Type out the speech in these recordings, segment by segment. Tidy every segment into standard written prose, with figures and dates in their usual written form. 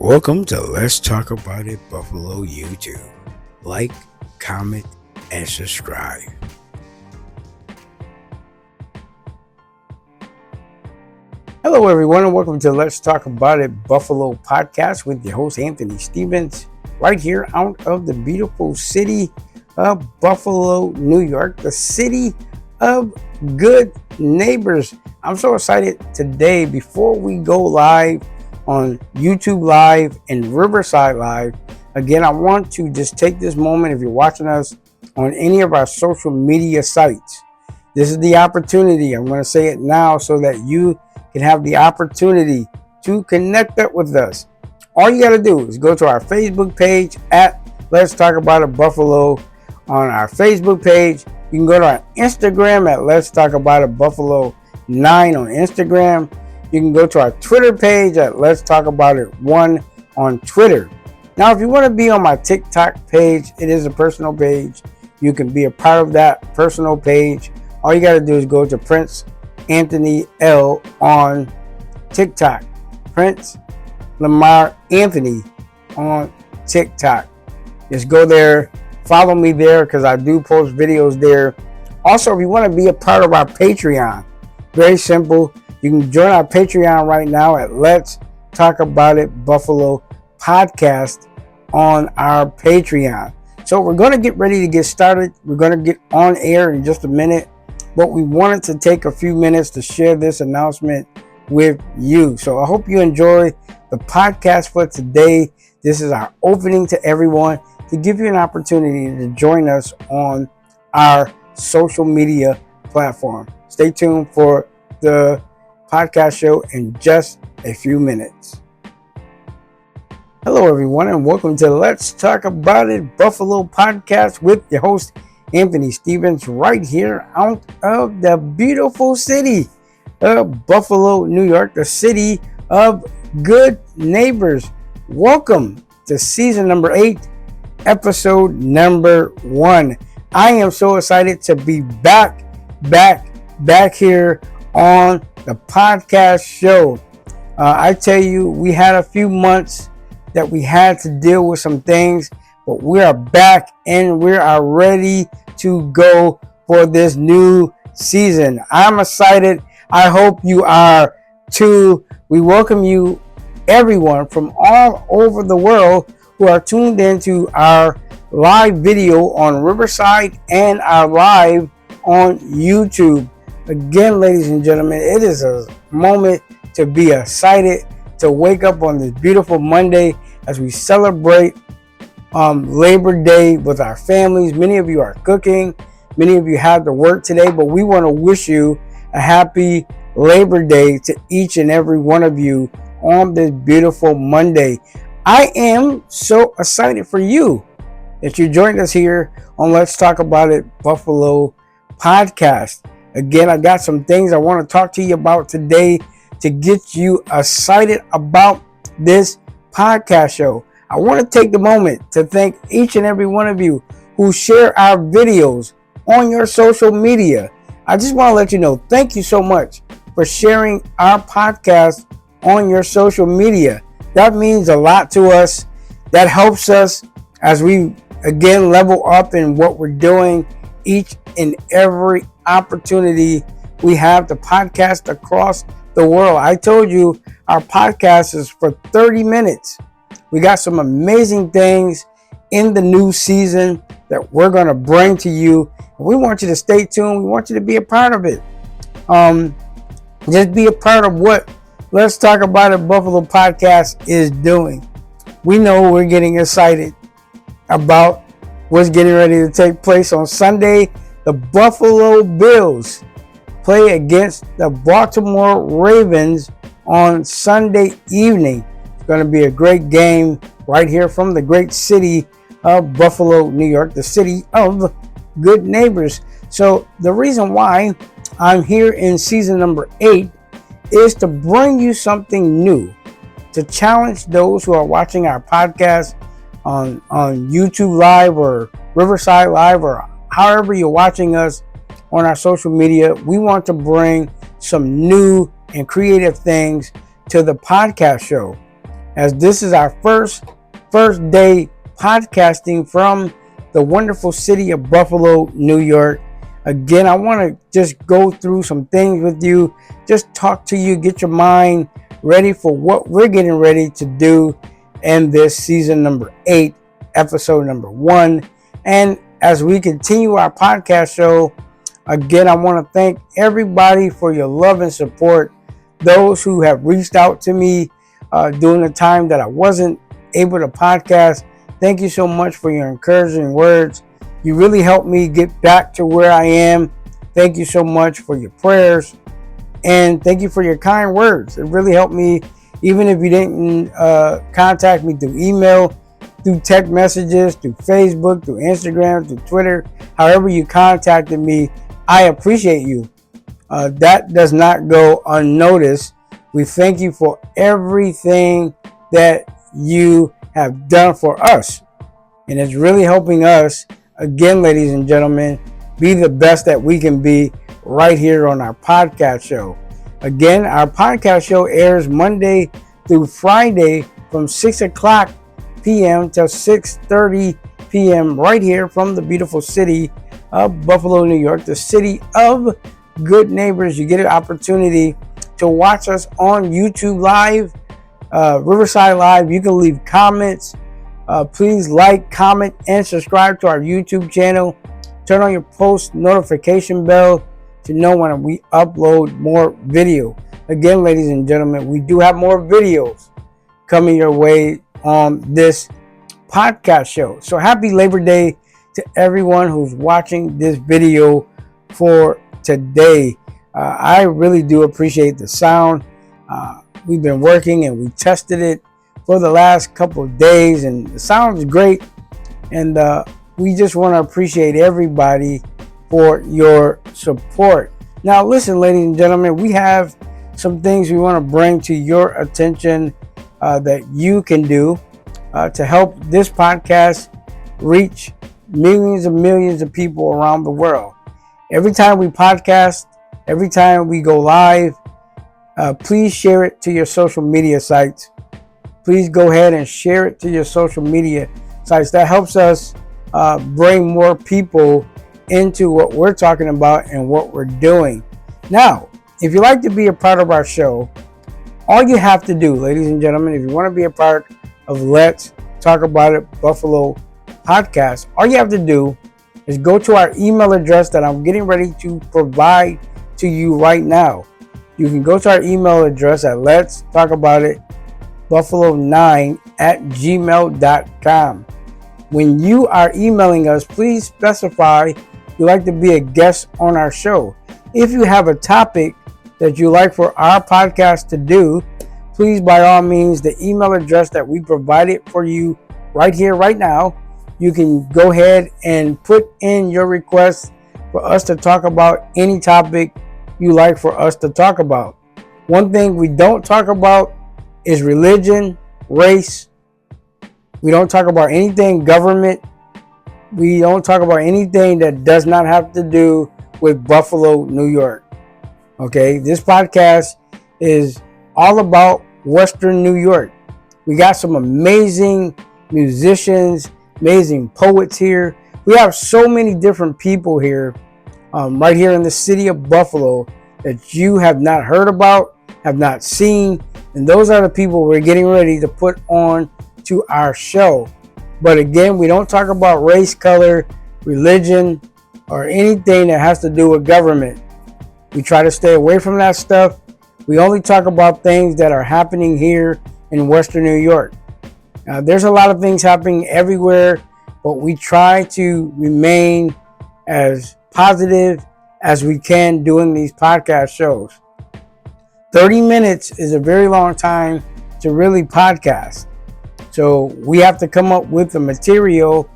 Welcome to Let's Talk About It Buffalo YouTube. Like, comment, and subscribe. Hello everyone and welcome to Let's Talk About It Buffalo podcast with your host Anthony Stevens, right here out of the beautiful city of Buffalo, New York, the city of good neighbors. I'm so excited today before we go live on YouTube Live and Riverside Live. Again, I want to just take this moment, if you're watching us on any of our social media sites, this is the opportunity. I'm going to say it now so that you can have the opportunity to connect up with us. All you got to do is go to our Facebook page at Let's Talk About It Buffalo. On our Facebook page, you can go to our Instagram at Let's Talk About It Buffalo 9 on Instagram. You can go to our Twitter page at Let's Talk About It 1 on Twitter. Now, if you want to be on my TikTok page, it is a personal page. You can be a part of that personal page. All you got to do is go to Prince Anthony L on TikTok. Prince Lamar Anthony on TikTok. Just go there. Follow me there because I do post videos there. Also, if you want to be a part of our Patreon, very simple. You can join our Patreon right now at Let's Talk About It Buffalo podcast on our Patreon. So we're going to get ready to get started. We're going to get on air in just a minute, but we wanted to take a few minutes to share this announcement with you. So I hope you enjoy the podcast for today. This is our opening to everyone to give you an opportunity to join us on our social media platform. Stay tuned for the podcast show in just a few minutes. Hello everyone and welcome to Let's Talk About It Buffalo podcast with your host Anthony Stevens, right here out of the beautiful city of Buffalo, New York, the city of good neighbors. Welcome to season number 8, episode number 1. I am so excited to be back here on the podcast show. I tell you, we had a few months that we had to deal with some things, but we are back and we are ready to go for this new season. I'm excited. I hope you are too. We welcome you, everyone from all over the world who are tuned into our live video on Riverside and our live on YouTube. Again, ladies and gentlemen, it is a moment to be excited to wake up on this beautiful Monday as we celebrate Labor Day with our families. Many of you are cooking. Many of you have to work today, but we want to wish you a happy Labor Day to each and every one of you on this beautiful Monday. I am so excited for you that you joined us here on Let's Talk About It Buffalo podcast. Again, I got some things I want to talk to you about today to get you excited about this podcast show. I want to take the moment to thank each and every one of you who share our videos on your social media. I just want to let you know, thank you so much for sharing our podcast on your social media. That means a lot to us. That helps us as we, again, level up in what we're doing each and every opportunity we have to podcast across the world. I told you our podcast is for 30 minutes. We got some amazing things in the new season that we're going to bring to you. We want you to stay tuned. We want you to be a part of it. Just be a part of what Let's Talk About It Buffalo podcast is doing. We know we're getting excited about what's getting ready to take place on Sunday. The Buffalo Bills play against the Baltimore Ravens on Sunday evening. It's going to be a great game right here from the great city of Buffalo, New York, the city of good neighbors. So the reason why I'm here in season number 8 is to bring you something new, to challenge those who are watching our podcast on YouTube Live or Riverside Live or however you're watching us on our social media. We want to bring some new and creative things to the podcast show. as this is our first day podcasting from the wonderful city of Buffalo, New York. Again, I want to just go through some things with you, just talk to you, get your mind ready for what we're getting ready to do in this season number 8, episode number 1. And as we continue our podcast show, again, I want to thank everybody for your love and support. Those who have reached out to me during the time that I wasn't able to podcast. Thank you so much for your encouraging words. You really helped me get back to where I am. Thank you so much for your prayers. And thank you for your kind words. It really helped me, even if you didn't contact me through email, through text messages, through Facebook, through Instagram, through Twitter, however you contacted me, I appreciate you. That does not go unnoticed. We thank you for everything that you have done for us. And it's really helping us, again, ladies and gentlemen, be the best that we can be right here on our podcast show. Again, our podcast show airs Monday through Friday from 6 o'clock p.m. till 6:30 p.m. right here from the beautiful city of Buffalo, New York, the city of good neighbors. You get an opportunity to watch us on YouTube Live, Riverside Live. You can leave comments. Please like, comment, and subscribe to our YouTube channel. Turn on your post notification bell to know when we upload more video. Again, ladies and gentlemen, we do have more videos coming your way on this podcast show. So happy Labor Day to everyone who's watching this video for today. I really do appreciate the sound. We've been working and we tested it for the last couple of days and the sound is great. And we just want to appreciate everybody for your support. Now, listen, ladies and gentlemen, we have some things we want to bring to your attention that you can do to help this podcast reach millions and millions of people around the world. Every time we podcast, every time we go live, please share it to your social media sites. Please go ahead and share it to your social media sites. That helps us bring more people into what we're talking about and what we're doing. Now, if you'd like to be a part of our show, all you have to do, ladies and gentlemen, if you want to be a part of Let's Talk About It Buffalo podcast, all you have to do is go to our email address that I'm getting ready to provide to you right now. You can go to our email address at Let's Talk About It Buffalo9@gmail.com. When you are emailing us, please specify you'd like to be a guest on our show. If you have a topic that you like for our podcast to do, please, by all means, the email address that we provided for you right here, right now, you can go ahead and put in your request for us to talk about any topic you like for us to talk about. One thing we don't talk about is religion, race. We don't talk about anything government. We don't talk about anything that does not have to do with Buffalo, New York. Okay, this podcast is all about Western New York. We got some amazing musicians, amazing poets here. We have so many different people here, right here in the city of Buffalo that you have not heard about, have not seen, and those are the people we're getting ready to put on to our show. But again, we don't talk about race, color, religion, or anything that has to do with government. We try to stay away from that stuff. We only talk about things that are happening here in Western New York. Now, there's a lot of things happening everywhere, but we try to remain as positive as we can doing these podcast shows. 30 minutes is a very long time to really podcast. So we have to come up with the material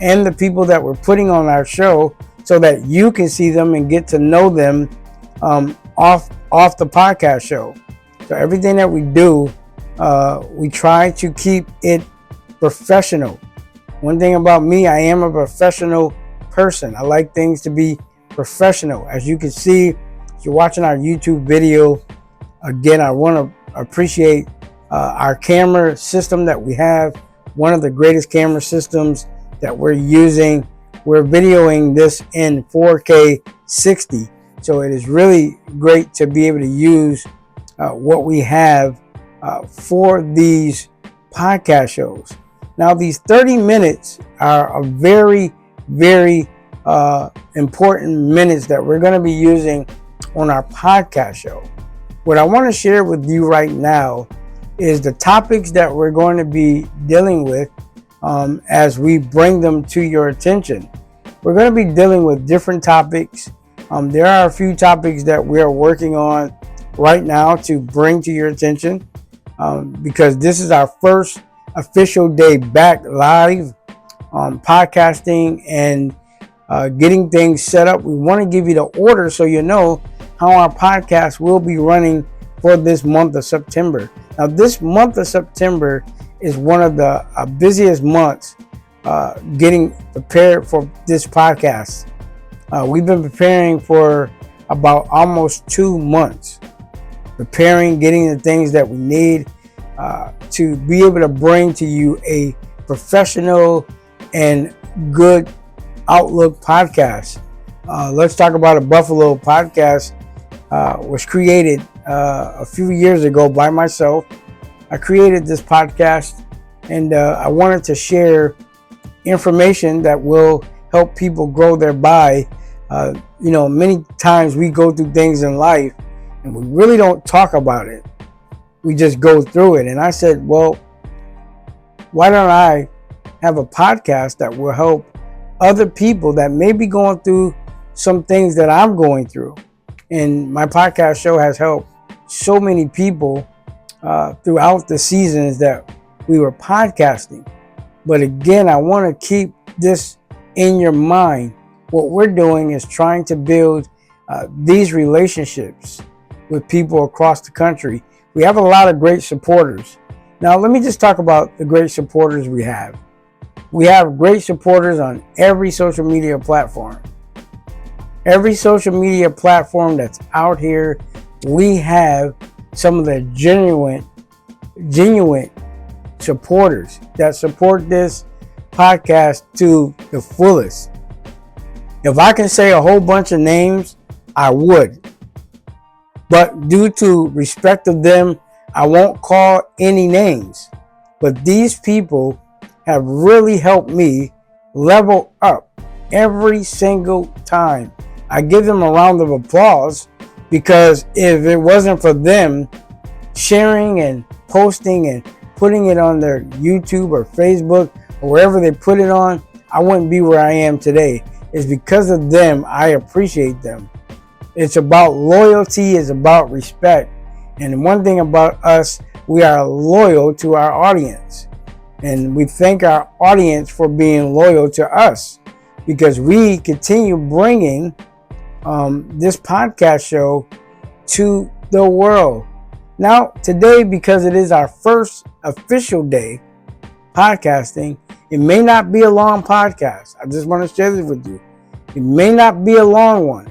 and the people that we're putting on our show so that you can see them and get to know them off the podcast show. So everything that we do, we try to keep it professional. One thing about me, I am a professional person. I like things to be professional. As you can see, if you're watching our YouTube video, again, I want to appreciate our camera system that we have, one of the greatest camera systems that we're using. We're videoing this in 4K 60. So it is really great to be able to use what we have for these podcast shows. Now, these 30 minutes are a very, very important minutes that we're going to be using on our podcast show. What I want to share with you right now is the topics that we're going to be dealing with as we bring them to your attention. We're going to be dealing with different topics. There are a few topics that we are working on right now to bring to your attention because this is our first official day back live podcasting and getting things set up. We want to give you the order so you know how our podcast will be running for this month of September. Now, this month of September is one of the busiest months getting prepared for this podcast. We've been preparing for about almost 2 months, preparing, getting the things that we need to be able to bring to you a professional and good outlook podcast. Let's talk about a Buffalo podcast. Was created a few years ago by myself. I created this podcast and I wanted to share information that will help people grow their buy. Many times we go through things in life and we really don't talk about it. We just go through it. And I said, well, why don't I have a podcast that will help other people that may be going through some things that I'm going through? And my podcast show has helped so many people throughout the seasons that we were podcasting. But again, I want to keep this in your mind. What we're doing is trying to build these relationships with people across the country. We have a lot of great supporters. Now, let me just talk about the great supporters we have. We have great supporters on every social media platform. Every social media platform that's out here, we have some of the genuine supporters that support this podcast to the fullest. If I can say a whole bunch of names, I would. But due to respect of them, I won't call any names. But these people have really helped me level up every single time. I give them a round of applause because if it wasn't for them sharing and posting and putting it on their YouTube or Facebook or wherever they put it on, I wouldn't be where I am today. It's because of them. I appreciate them. It's about loyalty. It's about respect. And one thing about us, we are loyal to our audience. And we thank our audience for being loyal to us because we continue bringing this podcast show to the world. Now, today, because it is our first official day podcasting, it may not be a long podcast. I just want to share this with you. It may not be a long one.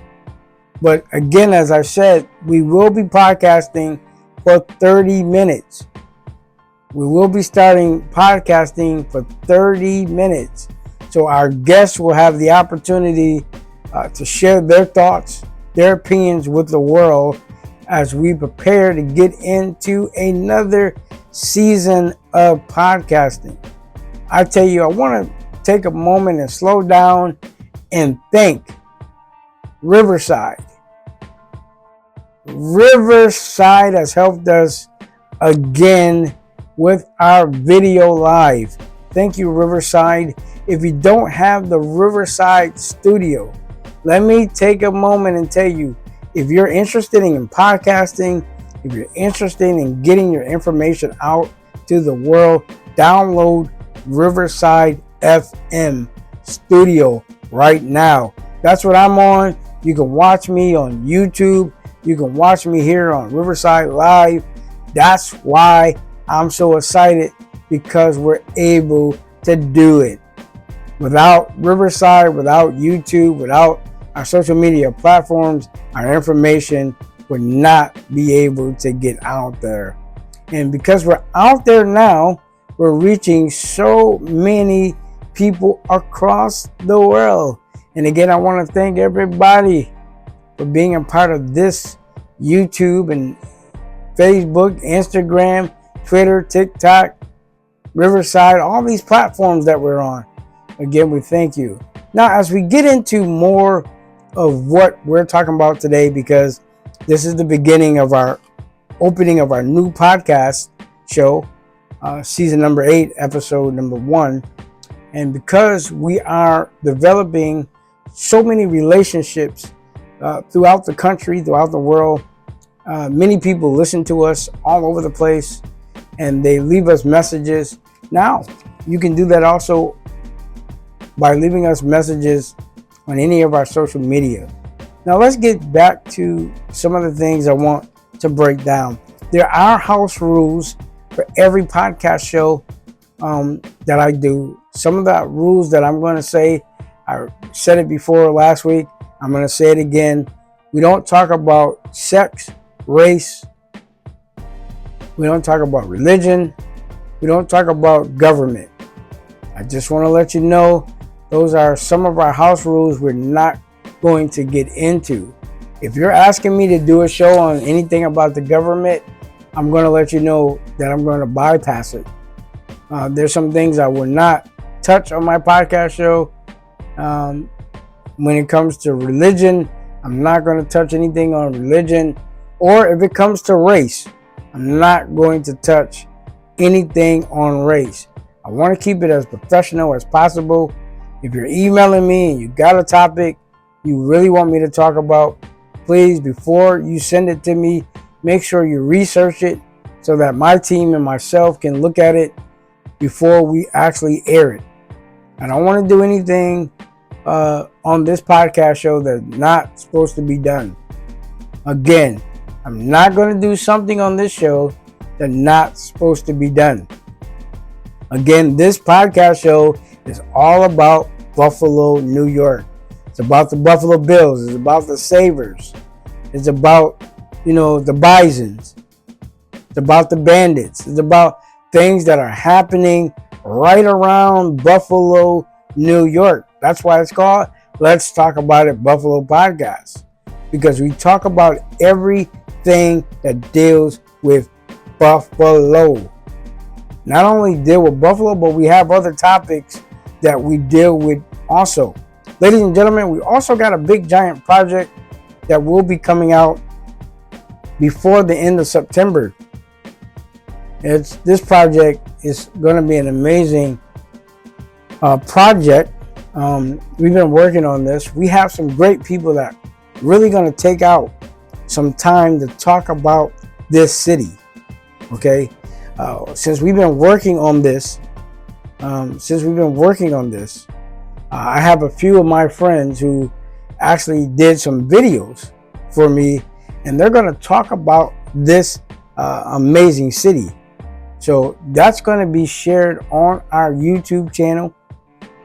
But again, as I said, we will be podcasting for 30 minutes. We will be starting podcasting for 30 minutes. So our guests will have the opportunity to share their thoughts, their opinions with the world as we prepare to get into another season of podcasting. I tell you, I want to take a moment and slow down and thank Riverside. Riverside has helped us again with our video live. Thank you, Riverside. If you don't have the Riverside studio, let me take a moment and tell you, if you're interested in podcasting, if you're interested in getting your information out to the world, download Riverside FM studio right now. That's what I'm on. You can watch me on YouTube. You can watch me here on Riverside Live. That's why I'm so excited, because we're able to do it. Without Riverside, without YouTube, without our social media platforms, our information would not be able to get out there. And because we're out there now, we're reaching so many people across the world. And again, I want to thank everybody for being a part of this YouTube and Facebook, Instagram, Twitter, TikTok, Riverside, all these platforms that we're on. Again, we thank you. Now, as we get into more of what we're talking about today, because this is the beginning of our opening of our new podcast show, season number 8, episode number 1. And because we are developing so many relationships throughout the country, throughout the world, many people listen to us all over the place and they leave us messages. Now, you can do that also by leaving us messages on any of our social media. Now, let's get back to some of the things I want to break down. There are house rules for every podcast show that I do. Some of the rules that I'm going to say, I said it before last week, I'm going to say it again. We don't talk about sex, race. We don't talk about religion. We don't talk about government. I just want to let you know those are some of our house rules we're not going to get into. If you're asking me to do a show on anything about the government, I'm going to let you know that I'm going to bypass it. There's some things I will not touch on my podcast show. When it comes to religion, I'm not going to touch anything on religion. Or if it comes to race, I'm not going to touch anything on race. I want to keep it as professional as possible. If you're emailing me and you got a topic you really want me to talk about, please, before you send it to me, make sure you research it so that my team and myself can look at it before we actually air it. I don't want to do anything on this podcast show that's not supposed to be done. Again, I'm not going to do something on this show that's not supposed to be done. Again, this podcast show is all about Buffalo, New York. It's about the Buffalo Bills. It's about the Sabres. It's about, the Bisons. It's about the Bandits. It's about things that are happening right around Buffalo, New York. That's why it's called Let's Talk About It Buffalo Podcast. Because we talk about everything that deals with Buffalo. Not only deal with Buffalo, but we have other topics that we deal with also. Ladies and gentlemen, we also got a big giant project that will be coming out before the end of September. This project is going to be an amazing project. We've been working on this. We have some great people that really going to take out some time to talk about this city. Okay, since we've been working on this, I have a few of my friends who actually did some videos for me, and they're going to talk about this amazing city. So that's going to be shared on our YouTube channel.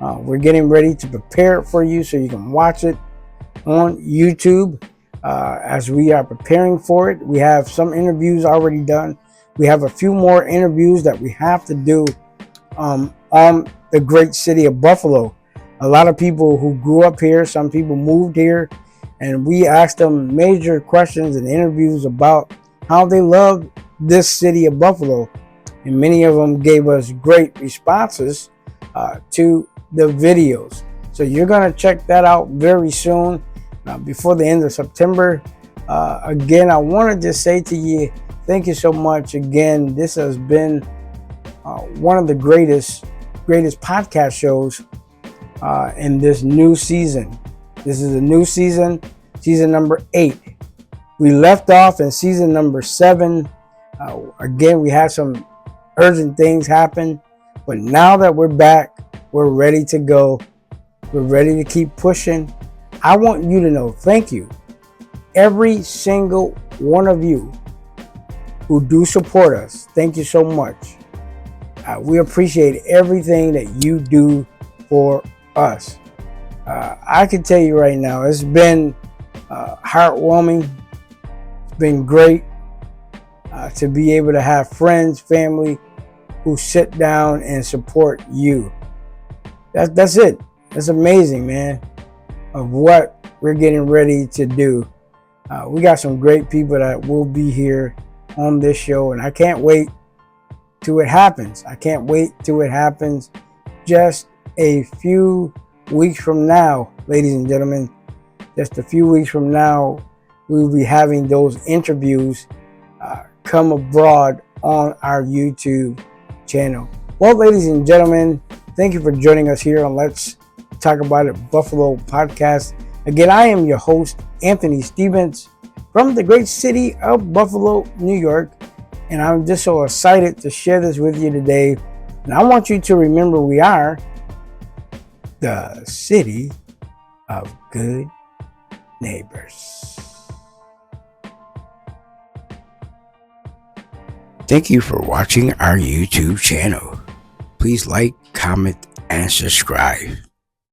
We're getting ready to prepare it for you so you can watch it on YouTube as we are preparing for it. We have some interviews already done. We have a few more interviews that we have to do on the great city of Buffalo. A lot of people who grew up here, some people moved here, and we asked them major questions and interviews about how they love this city of Buffalo. And many of them gave us great responses to the videos. So you're going to check that out very soon, before the end of September. Again, I want to just say to you, thank you so much. Again, this has been one of the greatest podcast shows in this new season. This is a new season number 8. We left off in season number 7. Again, we had some urgent things happen, but now that we're back, we're ready to go. We're ready to keep pushing. I want you to know, thank you. Every single one of you who do support us, thank you so much. We appreciate everything that you do for us. I can tell you right now, it's been heartwarming. It's been great. to be able to have friends, family who sit down and support you. That's it. That's amazing, man, of what we're getting ready to do. We got some great people that will be here on this show, and I can't wait till it happens. I can't wait till it happens. Just a few weeks from now, ladies and gentlemen, just a few weeks from now, we will be having those interviews come abroad on our YouTube channel. Well, ladies and gentlemen, thank you for joining us here on Let's Talk About It Buffalo podcast. Again, I am your host, Anthony Stevens, from the great city of Buffalo, New York, and I'm just so excited to share this with you today. And I want you to remember we are the city of good neighbors. Thank you for watching our YouTube channel. Please like, comment, and subscribe.